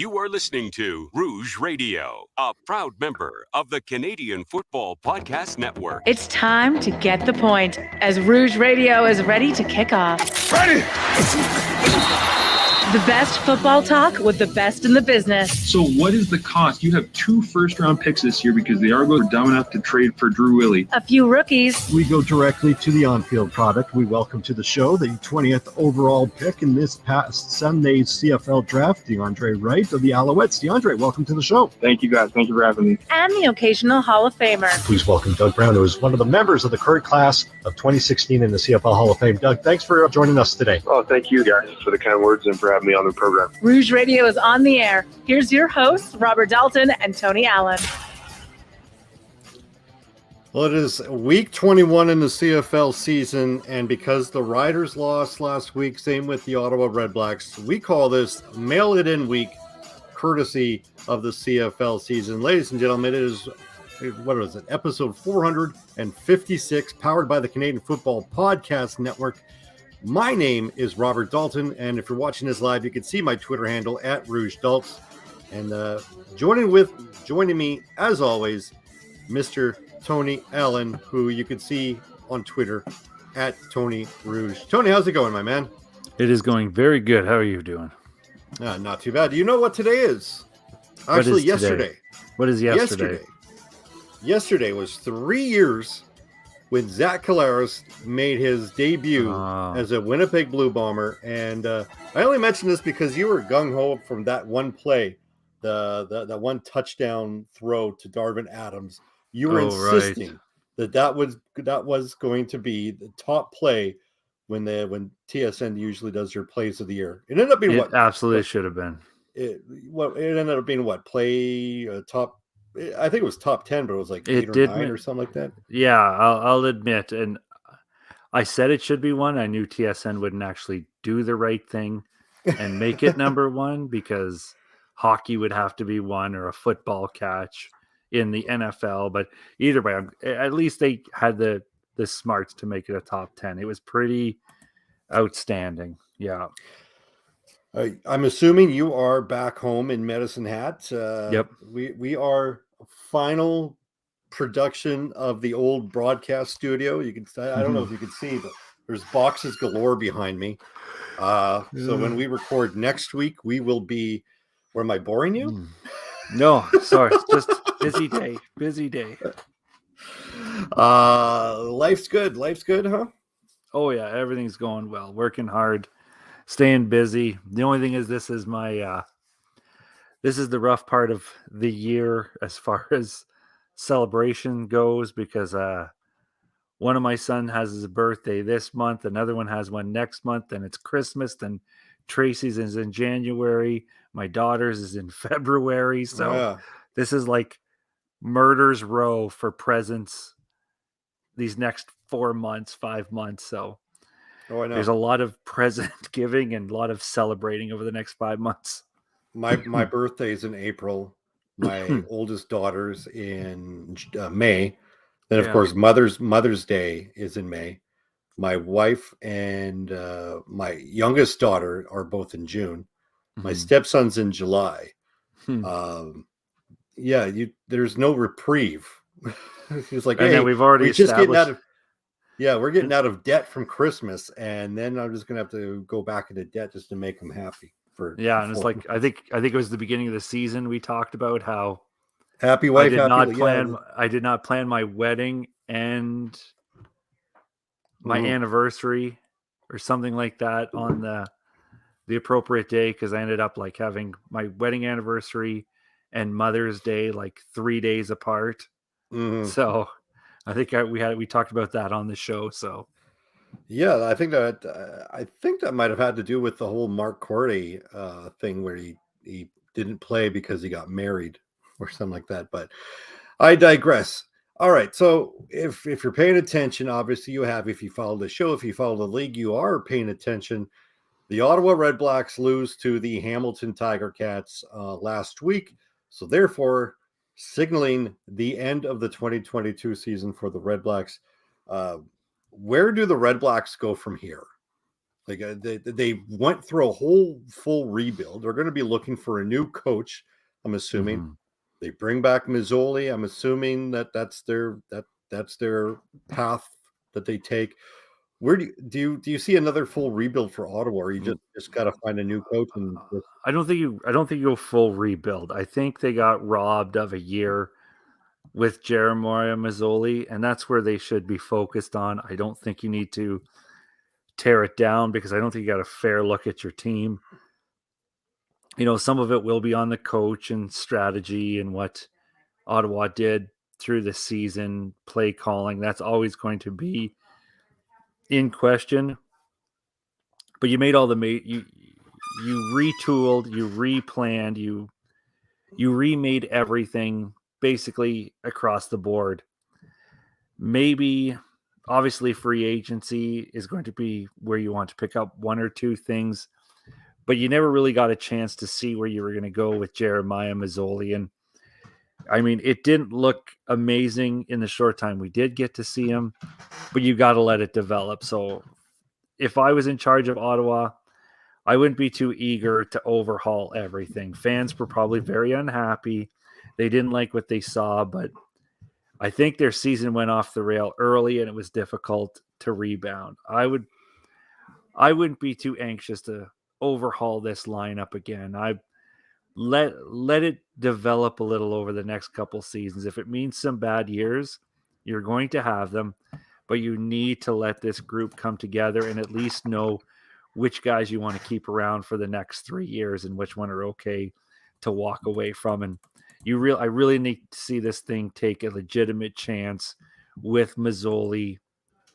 You are listening to Rouge Radio, a proud member of the Canadian Football Podcast Network. It's time to get the point as Rouge Radio is ready to kick off. Ready! The best football talk with the best in the business. So what is the cost? You have 2 first-round picks this year because the Argos are dumb enough to trade for Drew Willie. A few rookies. We go directly to the on-field product. We welcome to the show the 20th overall pick in this past Sunday's CFL draft, DeAndre Wright of the Alouettes. DeAndre, welcome to the show. Thank you, guys. Thank you for having me. And the occasional Hall of Famer. Please welcome Doug Brown, who is one of the members of the current class of 2016 in the CFL Hall of Fame. Doug, thanks for joining us today. Oh, thank you guys for the kind words and for having me on the program. Rouge Radio is on the air. Here's your hosts, Robert Dalton and Tony Allen. Well, it is week 21 in the CFL season, and because the Riders lost last week, same with the Ottawa Redblacks, we call this Mail It In Week, courtesy of the CFL season. Ladies and gentlemen, it is, episode 456, powered by the Canadian Football Podcast Network. My name is Robert Dalton, and if you're watching this live, you can see my Twitter handle at RougeDalts. And joining me, as always, Mr. Tony Allen, who you can see on Twitter at Tony Rouge. Tony, how's it going, my man? It is going very good. How are you doing? Not too bad. Do you know what today is? Actually, yesterday. What is yesterday? Yesterday was 3 years when Zach Collaros made his debut as a Winnipeg Blue Bomber. And I only mention this because you were gung-ho from that one play, the one touchdown throw to Darvin Adams. You were insisting that was going to be the top play when TSN usually does your plays of the year. It ended up being what? Absolutely should have been. It ended up being what? Top. I think it was top 10, but it was like 8 or 9 or something like that. Yeah, I'll admit. And I said it should be one. I knew TSN wouldn't actually do the right thing and make it number one because hockey would have to be one or a football catch in the NFL. But either way, at least they had the smarts to make it a top 10. It was pretty outstanding. Yeah. I'm assuming you are back home in Medicine Hat. Yep. We are final production of the old broadcast studio. You can I don't know if you can see, but there's boxes galore behind me. So when we record next week, we will be. Where am I boring you? No, sorry. Just busy day. Life's good, huh? Oh yeah, everything's going well. Working hard. Staying busy. The only thing is this is the rough part of the year as far as celebration goes because one of my sons has his birthday this month, another one has one next month, and it's Christmas, then Tracy's is in January, my daughter's is in February. So This is like murder's row for presents these next 4 months, 5 months. So I know. There's a lot of present giving and a lot of celebrating over the next 5 months. My birthday is in April. My oldest daughter's in May. Then, of course, Mother's Day is in May. My wife and my youngest daughter are both in June. My stepson's in July. There's no reprieve. He's like, hey, we've already established. We're getting out of debt from Christmas, and then I'm just gonna have to go back into debt just to make them happy. And it's like I think it was the beginning of the season we talked about how happy wife. I did not plan my wedding and my anniversary or something like that on the appropriate day because I ended up like having my wedding anniversary and Mother's Day like 3 days apart. So. I think we talked about that on the show. So, yeah, I think that might have had to do with the whole Mark Corday thing where he didn't play because he got married or something like that. But I digress. All right, so if you're paying attention, obviously you have. If you follow the show, if you follow the league, you are paying attention. The Ottawa Redblacks lose to the Hamilton Tiger Cats last week, so therefore, signaling the end of the 2022 season for the Redblacks. Where do the Redblacks go from here? They went through a whole full rebuild. They're going to be looking for a new coach. I'm assuming they bring back Mazzoli. I'm assuming that's their path that they take. Where do you see another full rebuild for Ottawa? Or you just got to find a new coach? And I don't think you go full rebuild. I think they got robbed of a year with Jeremiah Mazzoli, and that's where they should be focused on. I don't think you need to tear it down because I don't think you got a fair look at your team. Some of it will be on the coach and strategy and what Ottawa did through the season, play calling. That's always going to be in question. But you made all you retooled, you replanned, you remade everything basically across the board. Maybe, obviously, free agency is going to be where you want to pick up one or two things, but you never really got a chance to see where you were going to go with Jeremiah Mazzoli. And I mean, it didn't look amazing in the short time we did get to see him, but you got to let it develop. So if I was in charge of Ottawa, I wouldn't be too eager to overhaul everything. Fans were probably very unhappy. They didn't like what they saw, but I think their season went off the rail early and it was difficult to rebound. I wouldn't be too anxious to overhaul this lineup again. I let it develop a little over the next couple seasons. If it means some bad years, you're going to have them, but you need to let this group come together and at least know which guys you want to keep around for the next 3 years and which one are okay to walk away from. And I really need to see this thing take a legitimate chance with Mazzoli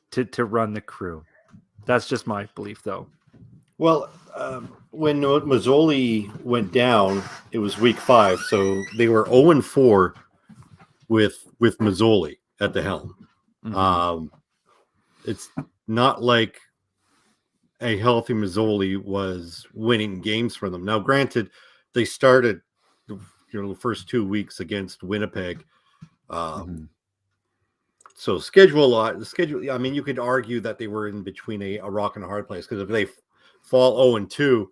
to run the crew. That's just my belief, though. Well, when Mazzoli went down, it was week 5, so they were 0-4 with Mazzoli at the helm. Mm-hmm. It's not like a healthy Mazzoli was winning games for them. Now, granted, they started the first 2 weeks against Winnipeg. So schedule. I mean, you could argue that they were in between a rock and a hard place, because if they fall 0-2,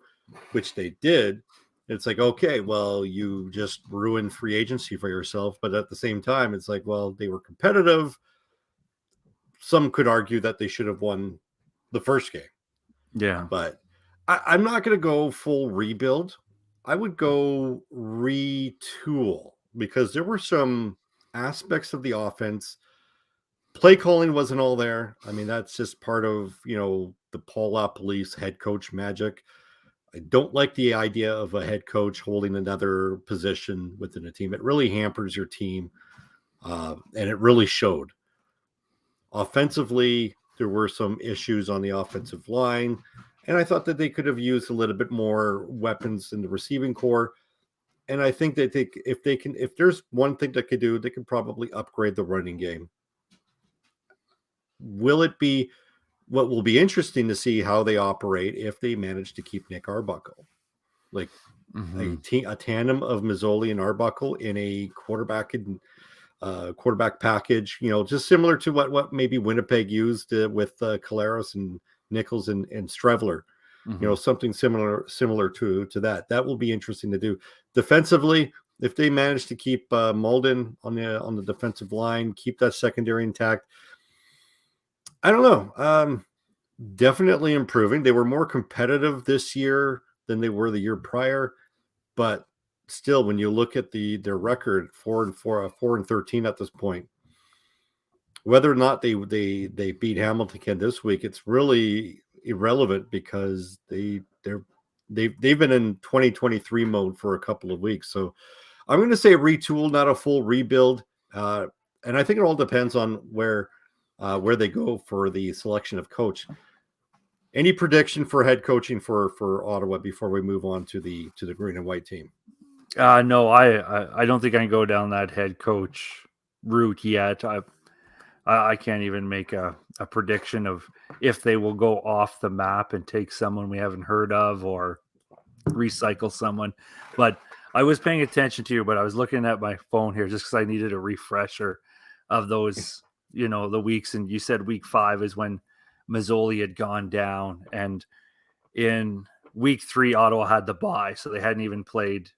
which they did, it's like, okay, well, you just ruined free agency for yourself. But at the same time, it's like, well, they were competitive. Some could argue that they should have won the first game. Yeah. But I'm not going to go full rebuild. I would go retool, because there were some aspects of the offense. Play calling wasn't all there. I mean, that's just part of, the Paul LaPolice head coach magic. I don't like the idea of a head coach holding another position within a team. It really hampers your team, and it really showed. Offensively, there were some issues on the offensive line, and I thought that they could have used a little bit more weapons in the receiving core. And I think that if there's one thing they could do, they could probably upgrade the running game. What will be interesting to see how they operate if they manage to keep Nick Arbuckle, like a tandem of Mazzoli and Arbuckle in a quarterback package, just similar to what maybe Winnipeg used with Collaros and Nichols and Strevler, something similar to that. That will be interesting to do. Defensively, if they manage to keep Malden on the defensive line, keep that secondary intact, I don't know. Definitely improving. They were more competitive this year than they were the year prior, but still, when you look at their record, 4-13 at this point, whether or not they beat Hamilton this week, it's really irrelevant, because they've been in 2023 mode for a couple of weeks. So I'm going to say retool, not a full rebuild. And I think it all depends on where they go for the selection of coach. Any prediction for head coaching for Ottawa before we move on to the green and white team? No, I don't think I can go down that head coach route yet. I can't even make a prediction of if they will go off the map and take someone we haven't heard of or recycle someone. But I was paying attention to you, but I was looking at my phone here just because I needed a refresher of those, the weeks. And you said week 5 is when Mazzoli had gone down. And in week 3, Ottawa had the bye, so they hadn't even played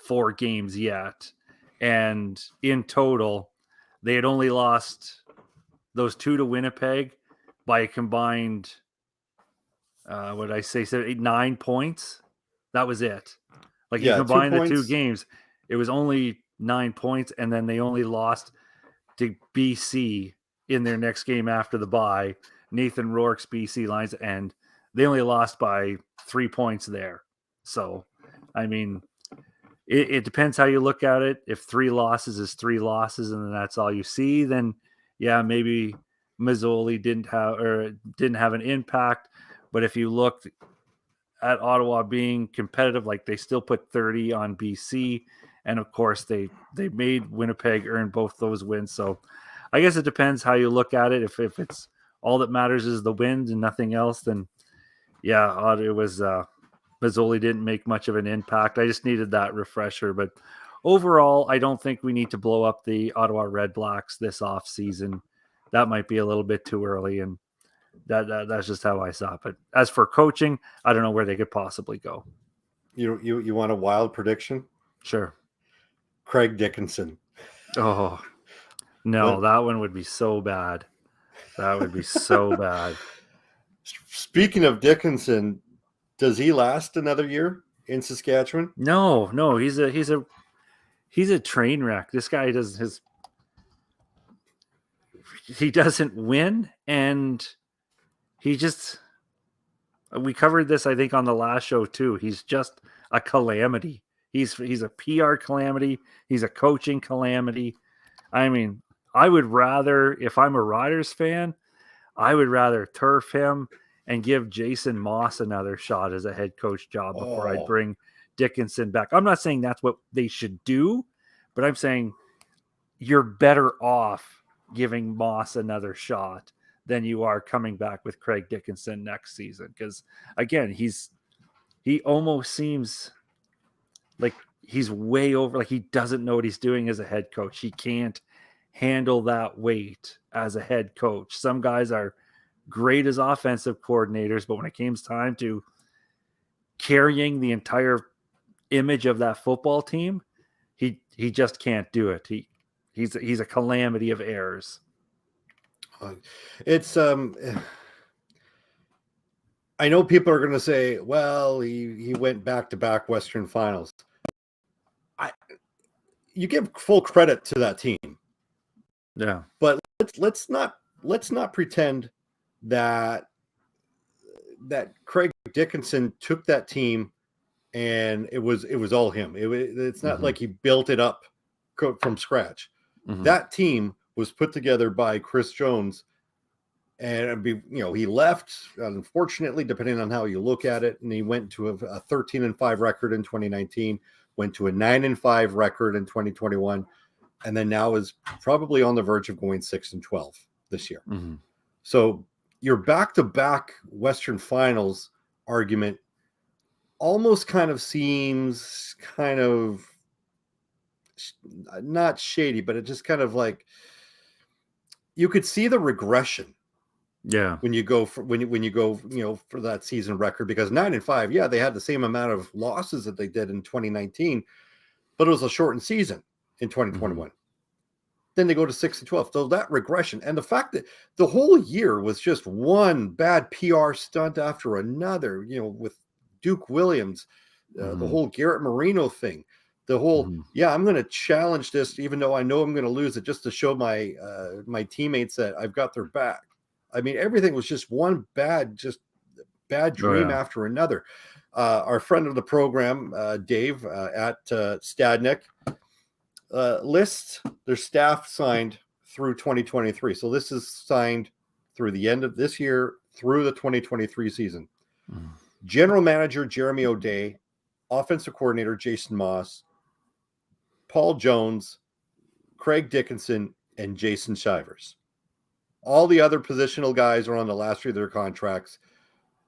4 games yet. And in total, they had only lost those 2 to Winnipeg by a combined, 9 points. That was it. Like, you combine the 2 games, it was only 9 points, and then they only lost to BC in their next game after the bye, Nathan Rourke's BC Lions, and they only lost by 3 points there. So, I mean, it depends how you look at it. If 3 losses is 3 losses and then that's all you see, then yeah, maybe Mazzoli didn't have an impact. But if you looked at Ottawa being competitive, like, they still put 30 on BC, and of course they made Winnipeg earn both those wins. So I guess it depends how you look at it. If it's all that matters is the wins and nothing else, then yeah, it was Mazzoli didn't make much of an impact. I just needed that refresher. But overall, I don't think we need to blow up the Ottawa Red Blacks this off season. That might be a little bit too early, and that's just how I saw it. But as for coaching, I don't know where they could possibly go. You want a wild prediction? Sure. Craig Dickinson. Oh, no, that one would be so bad. That would be so bad. Speaking of Dickinson, does he last another year in Saskatchewan? No, he's a train wreck. This guy he doesn't win, and we covered this, I think, on the last show too. He's just a calamity. He's a PR calamity. He's a coaching calamity. I mean, I would rather, if I'm a Riders fan, I would rather turf him and give Jason Moss another shot as a head coach job before I bring Dickinson back. I'm not saying that's what they should do, but I'm saying you're better off giving Moss another shot than you are coming back with Craig Dickinson next season. Because again, he almost seems like he's way over, like he doesn't know what he's doing as a head coach. He can't handle that weight as a head coach. Some guys are great as offensive coordinators, but when it comes time to carrying the entire image of that football team, he just can't do it. He's a calamity of errors. It's I know people are going to say, well, he went back-to-back Western Finals. You give full credit to that team. Yeah. But let's not pretend that Craig Dickinson took that team and it was all him. It's not like he built it up from scratch. Mm-hmm. That team was put together by Chris Jones, and he left, unfortunately, depending on how you look at it, and he went to a 13-5 record in 2019, went to a 9-5 record in 2021, and then now is probably on the verge of going 6-12 this year. Mm-hmm. So your back-to-back Western Finals argument almost kind of seems kind of not shady, but it just kind of like you could see the regression. Yeah. When you go for for that season record, because 9-5, yeah, they had the same amount of losses that they did in 2019, but it was a shortened season in 2021. Mm-hmm. Then they go to 6-12. So that regression, and the fact that the whole year was just one bad PR stunt after another, with Duke Williams, the whole Garrett Marino thing, the whole, I'm going to challenge this, even though I know I'm going to lose it, just to show my my teammates that I've got their back. I mean, everything was just one bad dream after another. Our friend of the program, Dave at Stadnick, lists their staff signed through 2023. So this is signed through the end of this year through the 2023 season. Mm. General manager Jeremy O'Day, offensive coordinator Jason Moss, Paul Jones, Craig Dickinson, and Jason Shivers. All the other positional guys are on the last year of their contracts,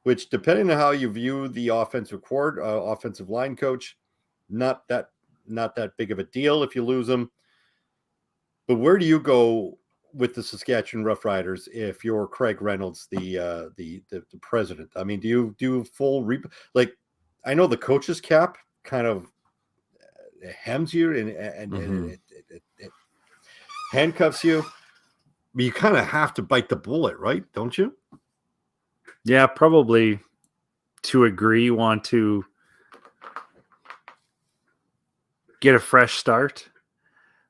which, depending on how you view the offensive line coach, not that big of a deal if you lose them. But where do you go with the Saskatchewan Roughriders if you're Craig Reynolds, the president? I mean, do you do full like? I know the coach's cap kind of hems you and it handcuffs you, but you kind of have to bite the bullet, right? Don't you? Yeah, probably to agree. Want to get a fresh start.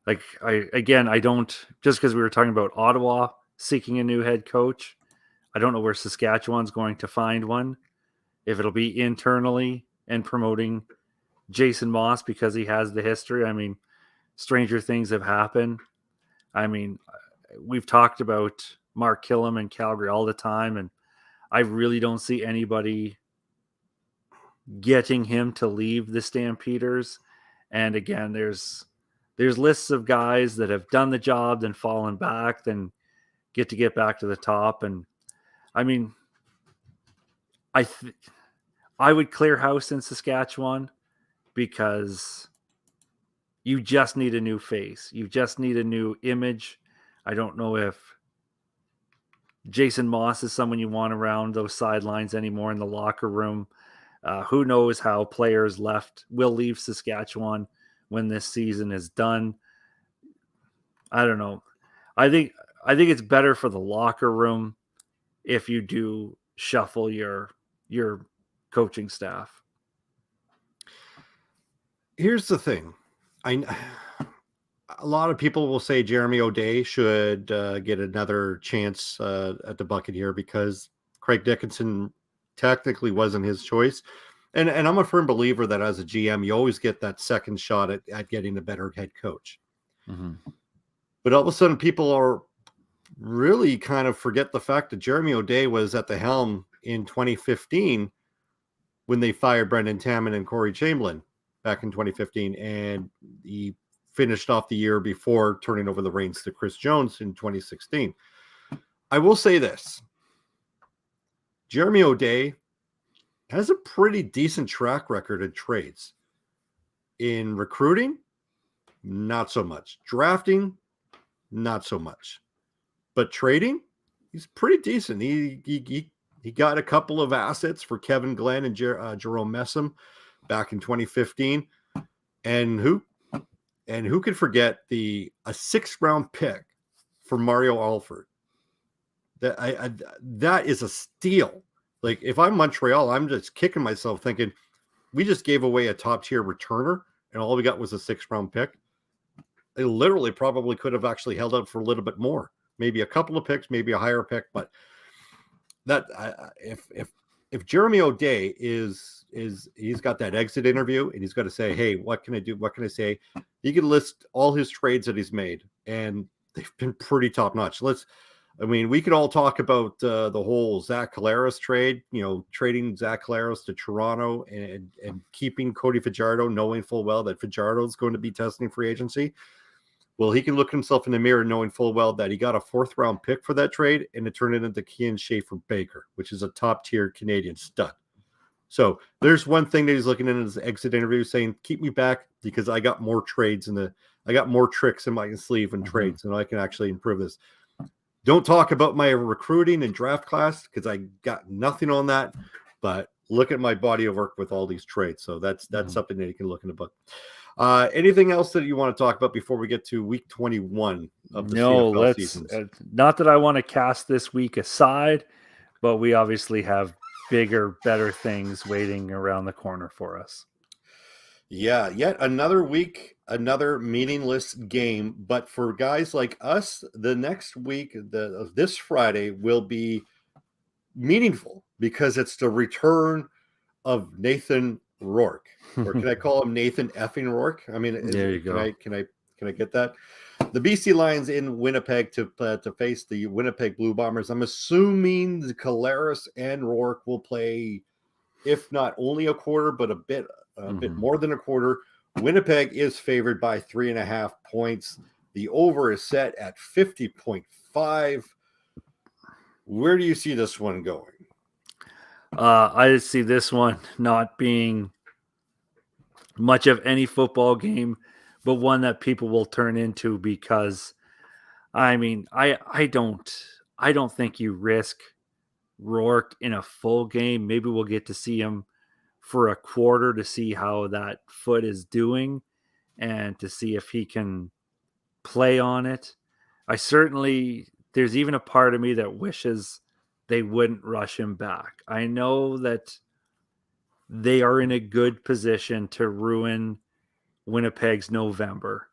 Like I don't, just because we were talking about Ottawa seeking a new head coach, I don't know where Saskatchewan's going to find one. If it'll be internally and promoting Jason Moss because he has the history. I mean, stranger things have happened. I mean, we've talked about Mark Killam in Calgary all the time, and I really don't see anybody getting him to leave the Stampeders. And again, there's lists of guys that have done the job, then fallen back, then get back to the top. And I mean, I would clear house in Saskatchewan because you just need a new face. You just need a new image. I don't know if Jason Moss is someone you want around those sidelines anymore in the locker room. Who knows how players will leave Saskatchewan when this season is done. I don't know. I think it's better for the locker room if you do shuffle your coaching staff. Here's the thing. A lot of people will say Jeremy O'Day should get another chance at the bucket here because Craig Dickinson technically wasn't his choice. And I'm a firm believer that as a GM, you always get that second shot at getting a better head coach. Mm-hmm. But all of a sudden, people are really kind of forget the fact that Jeremy O'Day was at the helm in 2015 when they fired Brendan Taman and Corey Chamberlain back in 2015. And he finished off the year before turning over the reins to Chris Jones in 2016. I will say this. Jeremy O'Day has a pretty decent track record in trades. In recruiting, not so much. Drafting, not so much. But trading, he's pretty decent. He got a couple of assets for Kevin Glenn and Jerome Messam back in 2015. And who could forget a 6th round pick for Mario Alford? That is a steal. Like, if I'm Montreal, I'm just kicking myself thinking we just gave away a top tier returner and all we got was a 6th round pick. They literally probably could have actually held out for a little bit more, maybe a couple of picks, maybe a higher pick. But that if Jeremy O'Day he's got that exit interview and he's got to say, hey, what can I do? What can I say? He can list all his trades that he's made, and they've been pretty top notch. We could all talk about the whole Zach Collaros trade, trading Zach Collaros to Toronto and keeping Cody Fajardo, knowing full well that Fajardo is going to be testing free agency. Well, he can look himself in the mirror knowing full well that he got a 4th round pick for that trade and it turned it into Kian Schaefer-Baker, which is a top tier Canadian stud. So there's one thing that he's looking at in his exit interview saying, keep me back because I got more trades I got more tricks in my sleeve and trades and I can actually improve this. Don't talk about my recruiting and draft class because I got nothing on that, but look at my body of work with all these trades. So that's something that you can look in the book. Anything else that you want to talk about before we get to week 21 of the CFL seasons? Not that I want to cast this week aside, but we obviously have bigger, better things waiting around the corner for us. Yeah, yet another week, another meaningless game. But for guys like us, the next week, this Friday will be meaningful because it's the return of Nathan Rourke. Or can I call him Nathan effing Rourke? I mean, there you go. Can I get that? The BC Lions in Winnipeg to face the Winnipeg Blue Bombers. I'm assuming the Collaros and Rourke will play, if not only a quarter, but a bit more than a quarter. Winnipeg is favored by 3.5 points. The over is set at 50.5. Where do you see this one going? I see this one not being much of any football game, but one that people will turn into because I mean, I don't think you risk Rourke in a full game. Maybe we'll get to see him for a quarter to see how that foot is doing and to see if he can play on it. There's even a part of me that wishes they wouldn't rush him back. I know that they are in a good position to ruin Winnipeg's November,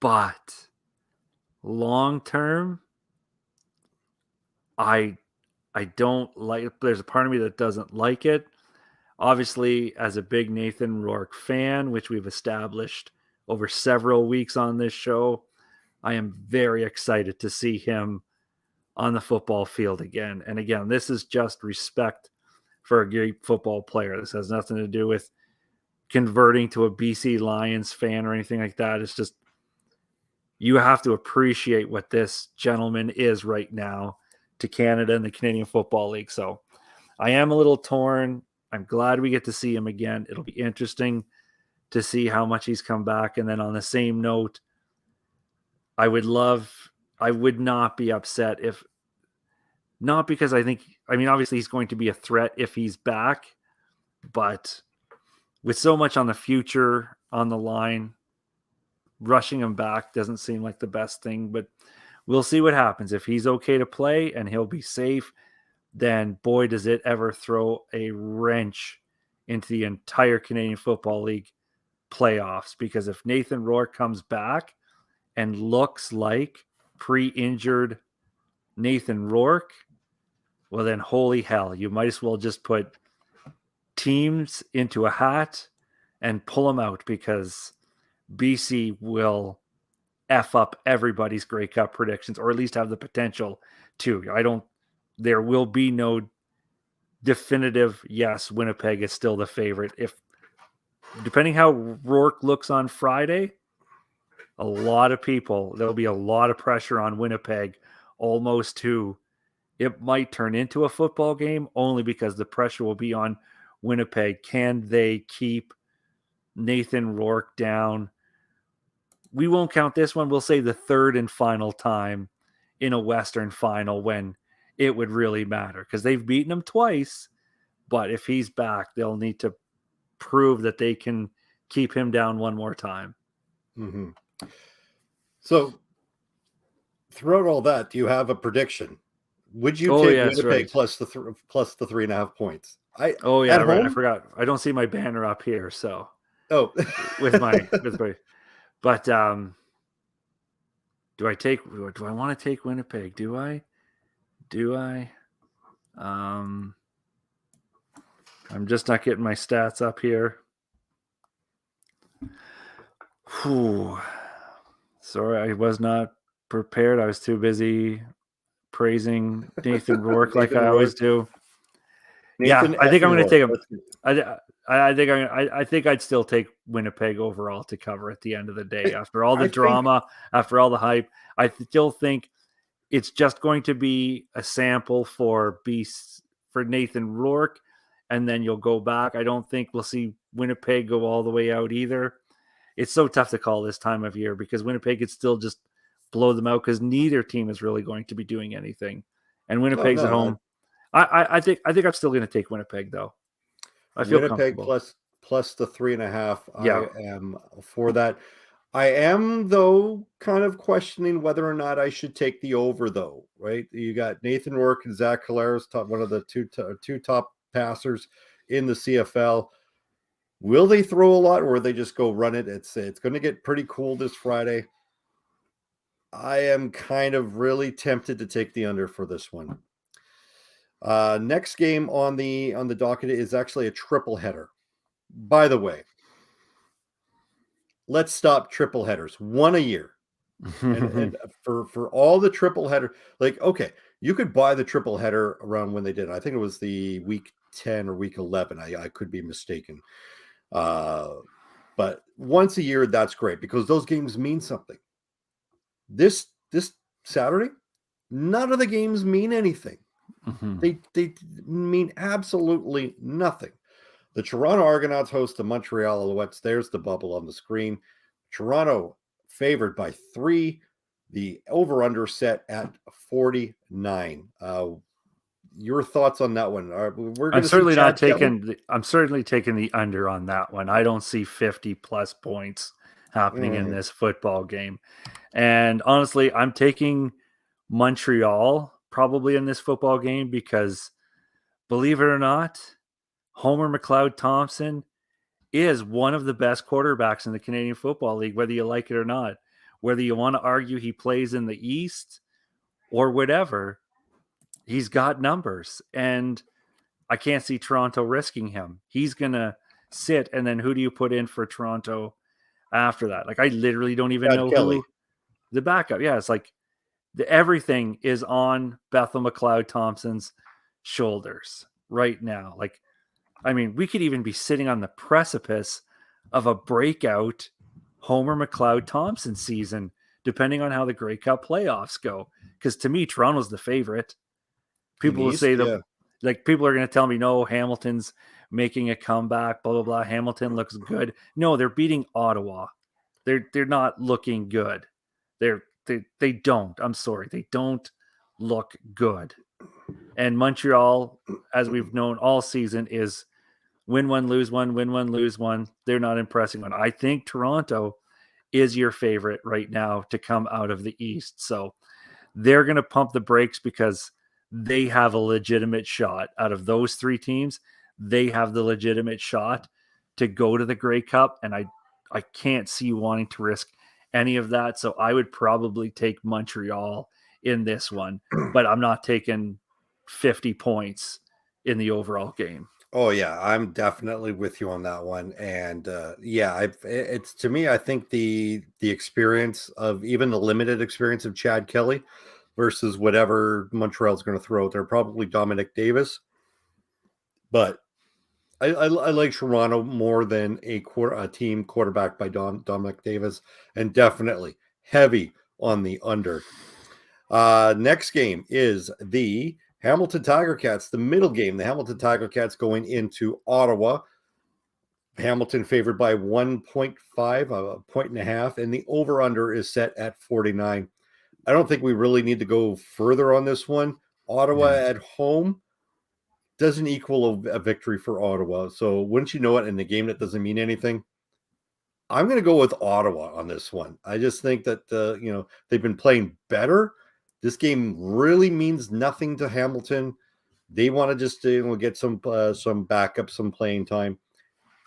but long term, I don't like. There's a part of me that doesn't like it. Obviously, as a big Nathan Rourke fan, which we've established over several weeks on this show, I am very excited to see him on the football field again. And again, this is just respect for a great football player. This has nothing to do with converting to a BC Lions fan or anything like that. It's just you have to appreciate what this gentleman is right now to Canada and the Canadian Football League. So I am a little torn. I'm glad we get to see him again. It'll be interesting to see how much he's come back. And then on the same note, I would not be upset if not, because obviously he's going to be a threat if he's back, but with so much on the future on the line, rushing him back doesn't seem like the best thing, but we'll see what happens. If he's okay to play and he'll be safe, then boy, does it ever throw a wrench into the entire Canadian Football League playoffs. Because if Nathan Rourke comes back and looks like pre-injured Nathan Rourke, well then holy hell, you might as well just put teams into a hat and pull them out, because BC will F up everybody's Grey Cup predictions, or at least have the potential to. There will be no definitive, yes, Winnipeg is still the favorite. If, depending how Rourke looks on Friday, there'll be a lot of pressure on Winnipeg, almost to, it might turn into a football game, only because the pressure will be on Winnipeg. Can they keep Nathan Rourke down? We won't count this one. We'll say the third and final time in a Western final when it would really matter, because they've beaten him twice. But if he's back, they'll need to prove that they can keep him down one more time. Mm-hmm. So throughout all that, do you have a prediction? Would you take Winnipeg right, plus the 3.5 points? Right. I forgot. I don't see my banner up here. So with my but do I want to take Winnipeg? Do I? I'm just not getting my stats up here. Whew. Sorry, I was not prepared. I was too busy praising Nathan Rourke like I always do. Nathan, I think I'm going to take him. I think I'd still take Winnipeg overall to cover at the end of the day. After all the drama, after all the hype, I still think it's just going to be a sample for Nathan Rourke, and then you'll go back. I don't think we'll see Winnipeg go all the way out either. It's so tough to call this time of year, because Winnipeg could still just blow them out, because neither team is really going to be doing anything. And Winnipeg's at home. I think I'm still going to take Winnipeg, though. I feel Winnipeg comfortable. plus the 3.5. Yeah. I am for that. I am, though, kind of questioning whether or not I should take the over, though, right? You got Nathan Rourke and Zach Collaros, one of the two top passers in the CFL. Will they throw a lot, or will they just go run it? It's going to get pretty cool this Friday. I am kind of really tempted to take the under for this one. Next game on the docket is actually a triple header. By the way, let's stop triple headers, one a year. and for all the triple header, like, okay, you could buy the triple header around when they did it. I think it was the week 10 or week 11. I could be mistaken. But once a year, that's great, because those games mean something. This Saturday, none of the games mean anything. Mm-hmm. They mean absolutely nothing. The Toronto Argonauts host the Montreal Alouettes. There's the bubble on the screen. Toronto favored by 3. The over-under set at 49. Your thoughts on that one? I'm certainly not taking. I'm certainly taking the under on that one. I don't see 50 plus points happening in this football game, and honestly, I'm taking Montreal probably in this football game because, believe it or not, Homer McLeod Thompson is one of the best quarterbacks in the Canadian Football League, whether you like it or not. Whether you want to argue he plays in the East or whatever, he's got numbers. And I can't see Toronto risking him. He's going to sit, and then who do you put in for Toronto after that? Like, I literally don't even know Kelly. who the backup. Yeah, it's like everything is on Bethel McLeod Thompson's shoulders right now. Like, I mean, we could even be sitting on the precipice of a breakout Homer McLeod Thompson season, depending on how the Grey Cup playoffs go. Because to me, Toronto's the favorite. People will say like people are going to tell me, no, Hamilton's making a comeback, blah, blah, blah. Hamilton looks good. No, they're beating Ottawa. They're not looking good. They don't. I'm sorry. They don't look good. And Montreal, as we've known all season, is win one, lose one, win one, lose one. They're not impressing one. I think Toronto is your favorite right now to come out of the East. So they're going to pump the brakes because they have a legitimate shot. Out of those three teams, they have the legitimate shot to go to the Grey Cup. And I can't see you wanting to risk any of that. So I would probably take Montreal in this one, but I'm not taking 50 points in the overall game. Oh yeah, I'm definitely with you on that one. And it's to me, I think the experience of even the limited experience of Chad Kelly versus whatever Montreal's going to throw out there, probably Dominic Davis. But I like Toronto more than a team quarterback by Dominic Davis, and definitely heavy on the under. Next game is the Hamilton Tiger Cats, the middle game. The Hamilton Tiger Cats going into Ottawa. Hamilton favored by 1.5, a point and a half, and the over-under is set at 49. I don't think we really need to go further on this one. Ottawa at home doesn't equal a victory for Ottawa. So wouldn't you know it, in the game that doesn't mean anything, I'm going to go with Ottawa on this one. I just think that they've been playing better. This game really means nothing to Hamilton. They want to just get some backup, some playing time.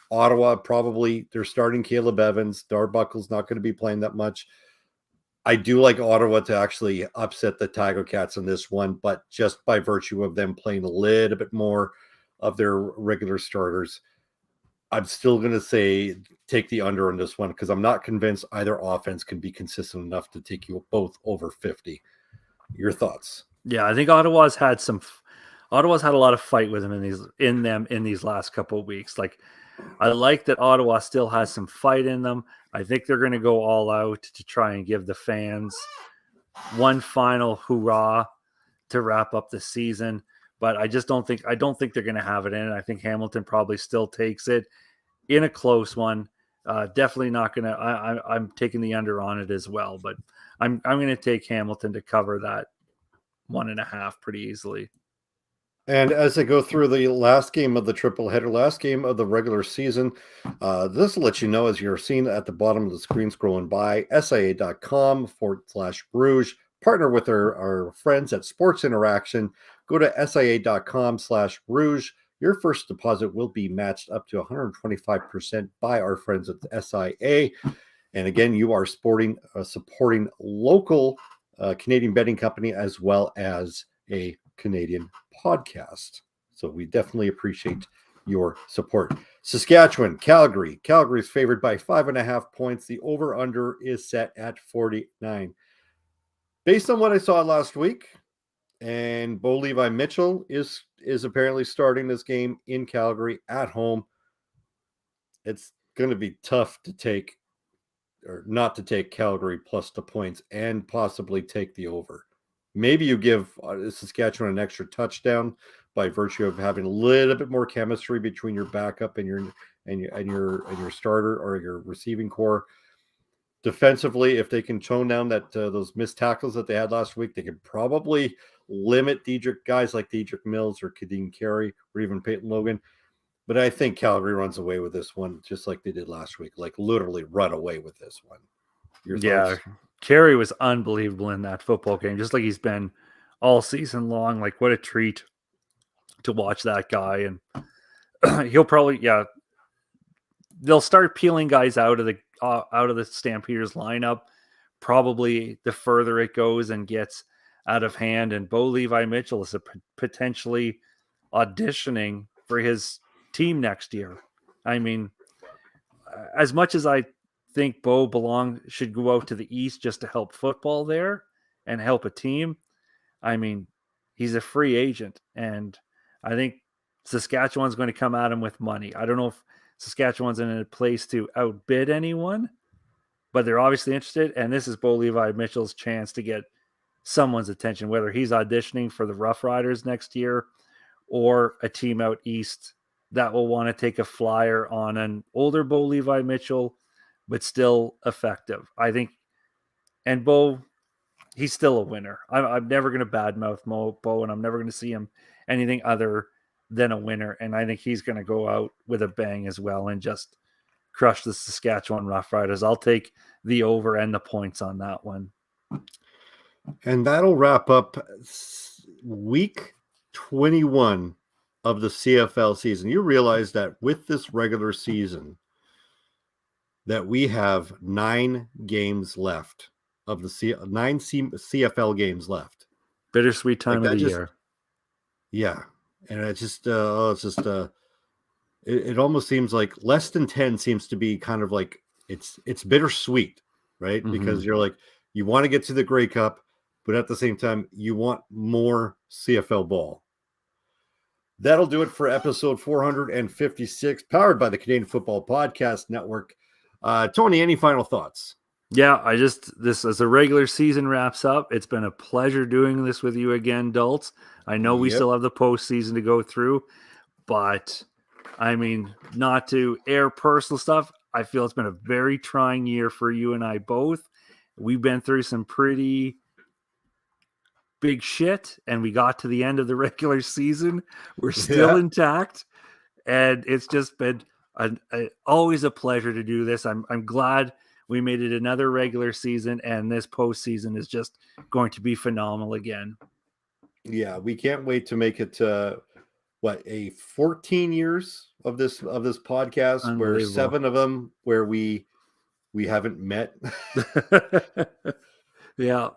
Ottawa, probably they're starting Caleb Evans. Darbuckle's not going to be playing that much. I do like Ottawa to actually upset the Tiger Cats in this one, but just by virtue of them playing a little bit more of their regular starters, I'm still going to say take the under on this one because I'm not convinced either offense can be consistent enough to take you both over 50. Your thoughts? Yeah, I think Ottawa's had a lot of fight with them in these last couple of weeks. Like, I like that Ottawa still has some fight in them. I think they're going to go all out to try and give the fans one final hurrah to wrap up the season. But I don't think they're going to have it in. I think Hamilton probably still takes it in a close one. Definitely not going to. I'm taking the under on it as well, but I'm going to take Hamilton to cover that 1.5 pretty easily. And as I go through the last game of the triple header, last game of the regular season, this will let you know, as you're seeing at the bottom of the screen scrolling by, SIA.com/Rouge. Partner with our friends at Sports Interaction. Go to SIA.com/Rouge. Your first deposit will be matched up to 125% by our friends at the SIA. And again, you are supporting local Canadian betting company as well as a Canadian podcast. So we definitely appreciate your support. Saskatchewan, Calgary. Calgary is favored by 5.5 points. The over-under is set at 49. Based on what I saw last week, and Bo Levi Mitchell is apparently starting this game in Calgary at home, it's going to be tough to take or not to take Calgary plus the points and possibly take the over. Maybe you give Saskatchewan an extra touchdown by virtue of having a little bit more chemistry between your backup and your starter or your receiving core. defensively, if they can tone down that those missed tackles that they had last week, they could probably limit guys like Dedrick Mills or Kadeem Carey or even Peyton Logan. But I think Calgary runs away with this one, just like they did last week. Like literally run away with this one. Your thoughts? Carey was unbelievable in that football game, just like he's been all season long. Like what a treat to watch that guy. And he'll probably, they'll start peeling guys out of the Stampeders lineup. Probably the further it goes and gets out of hand. And Bo Levi Mitchell is potentially auditioning for his team next year. I mean, as much as I think Bo should go out to the East just to help football there and help a team, I mean, he's a free agent, and I think Saskatchewan's going to come at him with money. I don't know if Saskatchewan's in a place to outbid anyone, but they're obviously interested, and this is Bo Levi Mitchell's chance to get someone's attention, whether he's auditioning for the Rough Riders next year or a team out East that will want to take a flyer on an older Bo Levi Mitchell, but still effective. I think, and Bo, he's still a winner. I'm never going to badmouth Bo, and I'm never going to see him anything other than a winner. And I think he's going to go out with a bang as well and just crush the Saskatchewan Roughriders. I'll take the over and the points on that one. And that'll wrap up week 21 of the CFL season. You realize that with this regular season, that we have 9 games left of the 9 CFL games left. Bittersweet time of the year. Yeah. And it almost seems like less than 10 seems to be kind of like it's bittersweet, right? Mm-hmm. Because you're like, you want to get to the Grey Cup, but at the same time, you want more CFL ball. That'll do it for episode 456, powered by the Canadian Football Podcast Network. Tony, any final thoughts? Yeah, this as the regular season wraps up, it's been a pleasure doing this with you again, Dults. I know we still have the postseason to go through, but I mean, not to air personal stuff, I feel it's been a very trying year for you and I both. We've been through some pretty big shit, and we got to the end of the regular season. We're still intact, and it's just been always a pleasure to do this. I'm glad we made it another regular season, and this postseason is just going to be phenomenal again. Yeah, we can't wait to make it 14 years of this podcast, where 7 of them where we haven't met. Yeah.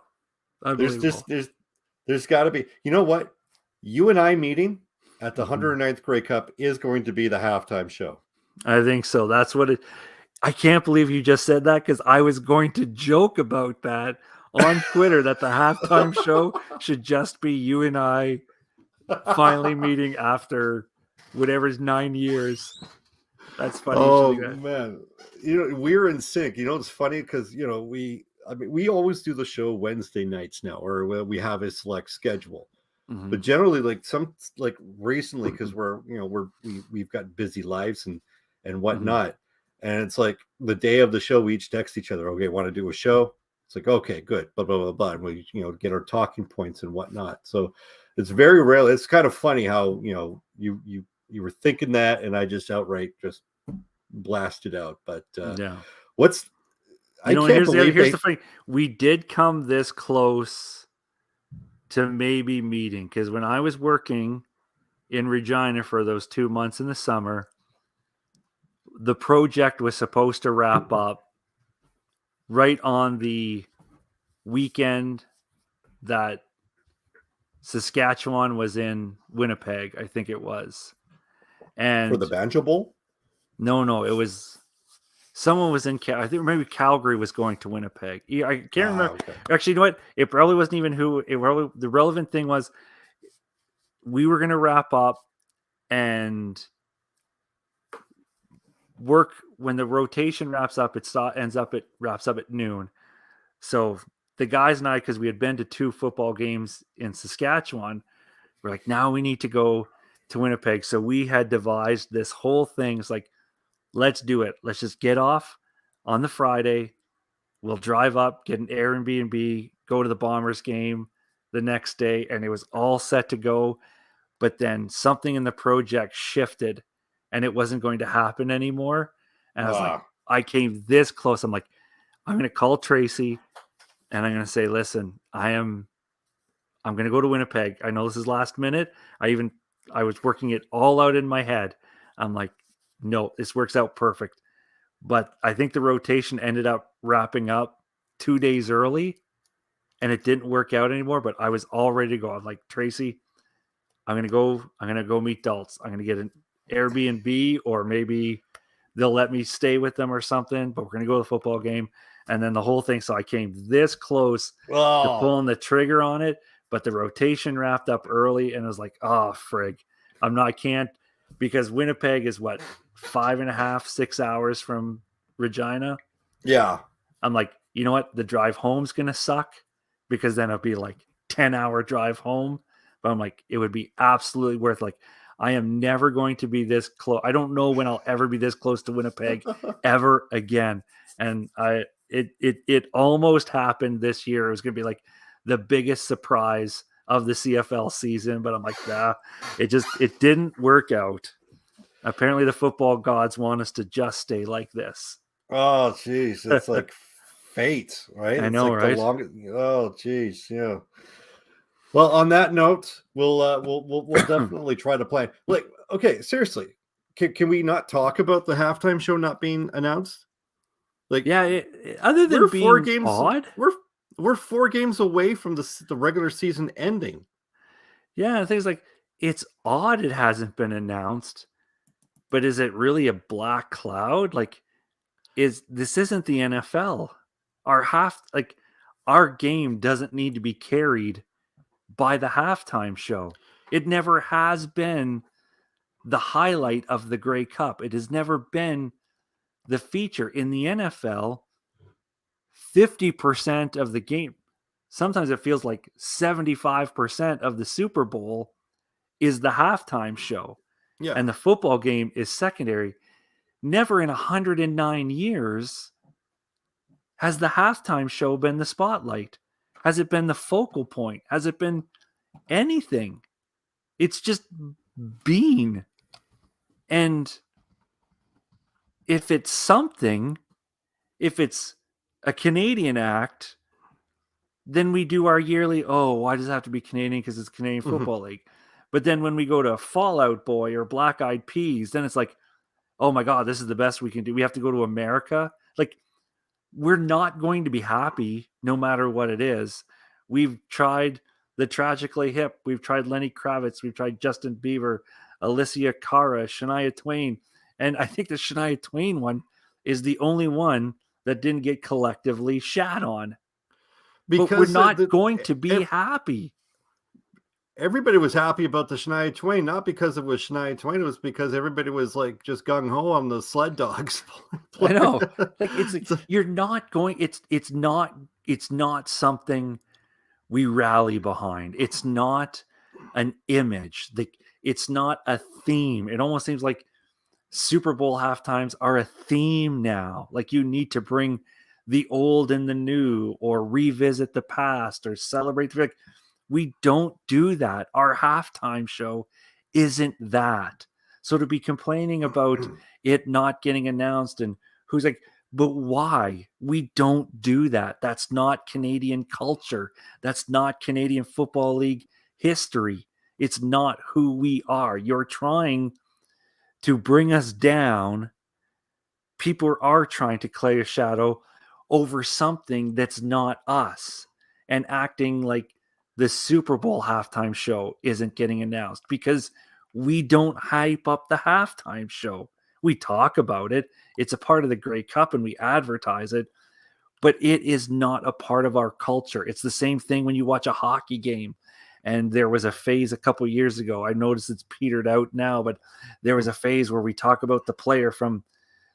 There's got to be, you know what? You and I meeting at the 109th Grey Cup is going to be the halftime show. I think so. That's what I can't believe you just said that, because I was going to joke about that on Twitter that the halftime show should just be you and I finally meeting after whatever's 9 years. That's funny. Oh, man. We're in sync. It's funny because, we always do the show Wednesday nights now, or we have a select schedule. Mm-hmm. But generally, recently, because we've got busy lives and whatnot, and it's like the day of the show, we each text each other, okay, want to do a show? It's like, okay, good, blah blah blah blah, and we get our talking points and whatnot. So it's very rare. It's kind of funny how you were thinking that, and I just outright just blasted out. But here's the thing. We did come this close to maybe meeting, because when I was working in Regina for those 2 months in the summer, the project was supposed to wrap up right on the weekend that Saskatchewan was in Winnipeg, I think it was. And for the Banjo Bowl? No, it was someone was in I think maybe Calgary was going to Winnipeg. I can't remember. Okay. Actually, you know what? It probably wasn't even the relevant thing was we were going to wrap up and work when the rotation wraps up. Wraps up at noon. So the guys and I, because we had been to 2 football games in Saskatchewan, we're like, now we need to go to Winnipeg. So we had devised this whole thing. It's like, let's do it. Let's just get off on the Friday, we'll drive up, get an Airbnb, go to the Bombers game the next day, and it was all set to go. But then something in the project shifted and it wasn't going to happen anymore. And I was like, I came this close. I'm like, I'm going to call Tracy and I'm going to say, listen, I'm going to go to Winnipeg. I know this is last minute. I was working it all out in my head. I'm like, no, this works out perfect. But I think the rotation ended up wrapping up 2 days early and it didn't work out anymore, but I was all ready to go. I'm like, Tracy, I'm going to go meet Daltz. I'm going to get an Airbnb, or maybe they'll let me stay with them or something, but we're going to go to the football game. And then the whole thing. So I came this close to pulling the trigger on it, but the rotation wrapped up early and I was like, oh, frig. I can't, because Winnipeg is what, 5.5, 6 hours from Regina. Yeah. I'm like, you know what? The drive home's going to suck, because then it'll be like 10-hour drive home. But I'm like, it would be absolutely worth, like, I am never going to be this close. I don't know when I'll ever be this close to Winnipeg ever again. And it almost happened this year. It was going to be like the biggest surprise of the CFL season, but I'm like, nah, it didn't work out. Apparently the football gods want us to just stay like this. Oh, geez. It's like fate, right? I know, right? Oh, geez. Yeah. Well, on that note, we'll definitely try to play. Like, okay, seriously, can we not talk about the halftime show not being announced? Like, yeah, other than being 4 games, odd, we're 4 games away from the regular season ending. Yeah, things like, it's odd it hasn't been announced, but is it really a black cloud? Like, this isn't the NFL. Our game doesn't need to be carried by the halftime show. It never has been the highlight of the Grey Cup. It has never been the feature. In the NFL, 50% of the game, sometimes it feels like 75% of the Super Bowl is the halftime show. Yeah. And the football game is secondary. Never in 109 years has the halftime show been the spotlight. Has it been the focal point? Has it been anything? It's just been. And if it's something, if it's a Canadian act, then we do our yearly, why does it have to be Canadian? Because it's Canadian Football League. But then when we go to Fall Out Boy or Black Eyed Peas, then it's like, oh my God, this is the best we can do. We have to go to America. Like, we're not going to be happy no matter what it is. We've tried the Tragically Hip. We've tried Lenny Kravitz. We've tried Justin Bieber, Alicia Cara, Shania Twain. And I think the Shania Twain one is the only one that didn't get collectively shat on. Because but we're not going to be happy. Everybody was happy about the Shania Twain, not because it was Shania Twain. It was because everybody was like just gung ho on the sled dogs. I know. Like, you're not going. It's not something we rally behind. It's not an image. It's not a theme. It almost seems like Super Bowl halftimes are a theme now. Like, you need to bring the old and the new, or revisit the past, or celebrate. Like, we don't do that. Our halftime show isn't that. So to be complaining about it not getting announced, and who's like, but why? We don't do that. That's not Canadian culture. That's not Canadian Football League history. It's not who we are. You're trying to bring us down. People are trying to play a shadow over something that's not us, and acting like the Super Bowl halftime show isn't getting announced because we don't hype up the halftime show. We talk about it. It's a part of the Grey Cup and we advertise it, but it is not a part of our culture. It's the same thing when you watch a hockey game. And there was a phase a couple years ago. I noticed it's petered out now, but there was a phase where we talk about the player from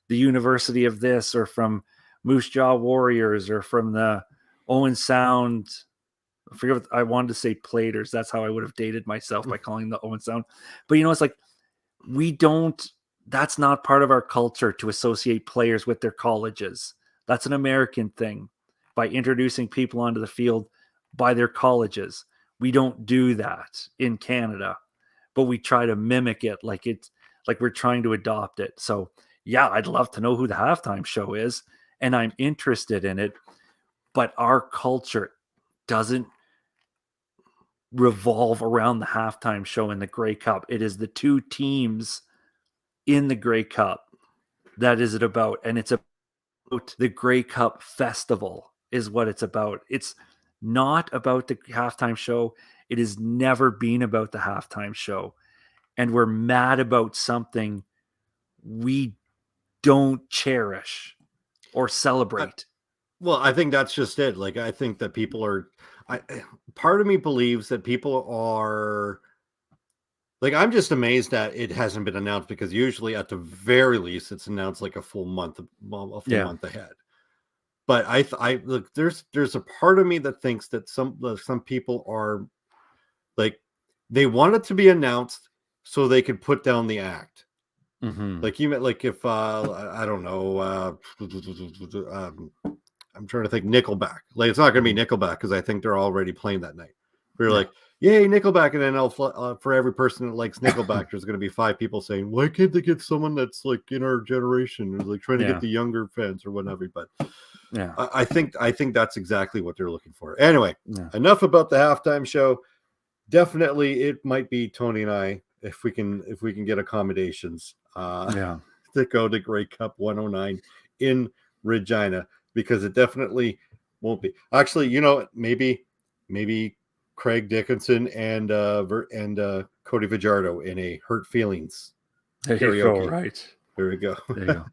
the University of this, or from Moose Jaw Warriors, or from the Owen Sound. I forget what I wanted to say, Platers. That's how I would have dated myself, by calling the Owen Sound. But it's like, that's not part of our culture to associate players with their colleges. That's an American thing. by introducing people onto the field by their colleges. We don't do that in Canada, but we try to mimic it like we're trying to adopt it. So yeah, I'd love to know who the halftime show is, and I'm interested in it, but our culture doesn't revolve around the halftime show in the Grey Cup. It is the two teams in the Grey Cup that is it about, and it's about the Grey Cup festival is what it's about. It's not about the halftime show. It has never been about the halftime show, and we're mad about something we don't cherish or celebrate. Well, I think that's just it. Like, I think that people are, part of me believes that people are, like, I'm just amazed that it hasn't been announced, because usually at the very least it's announced like a full month ahead. But I look, there's a part of me that thinks that some people are like, they want it to be announced so they could put down the act. Mm-hmm. Like, you meant, like, if I don't know, I'm trying to think, Nickelback. Like, it's not going to be Nickelback because I think they're already playing that night. We're like, yay, Nickelback, and then for every person that likes Nickelback, there's going to be 5 people saying, why can't they get someone that's like in our generation, who's like trying to get the younger fans or whatever? But yeah, I think that's exactly what they're looking for. Anyway, enough about the halftime show. Definitely, it might be Tony and I, if we can get accommodations. To go to Grey Cup 109 in Regina, because it definitely won't be. Actually, you know, maybe Craig Dickinson and Cody Fajardo in a Hurt Feelings there karaoke. you go, right. There we go. There you go.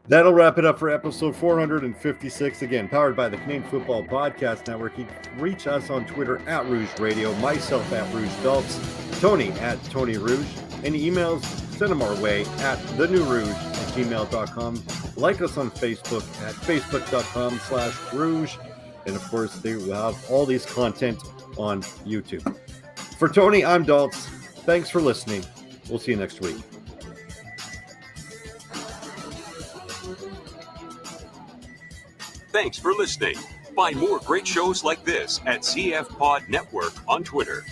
That'll wrap it up for episode 456. Again, powered by the Canadian Football Podcast Network. You can reach us on Twitter at Rouge Radio, myself at Rouge Belts, Tony at Tony Rouge. Any emails, send them our way at thenewrouge@gmail.com. Like us on Facebook at facebook.com/Rouge. And of course, they will have all these content on YouTube. For Tony, I'm Daltz. Thanks for listening. We'll see you next week. Thanks for listening. Find more great shows like this at CF Pod Network on Twitter.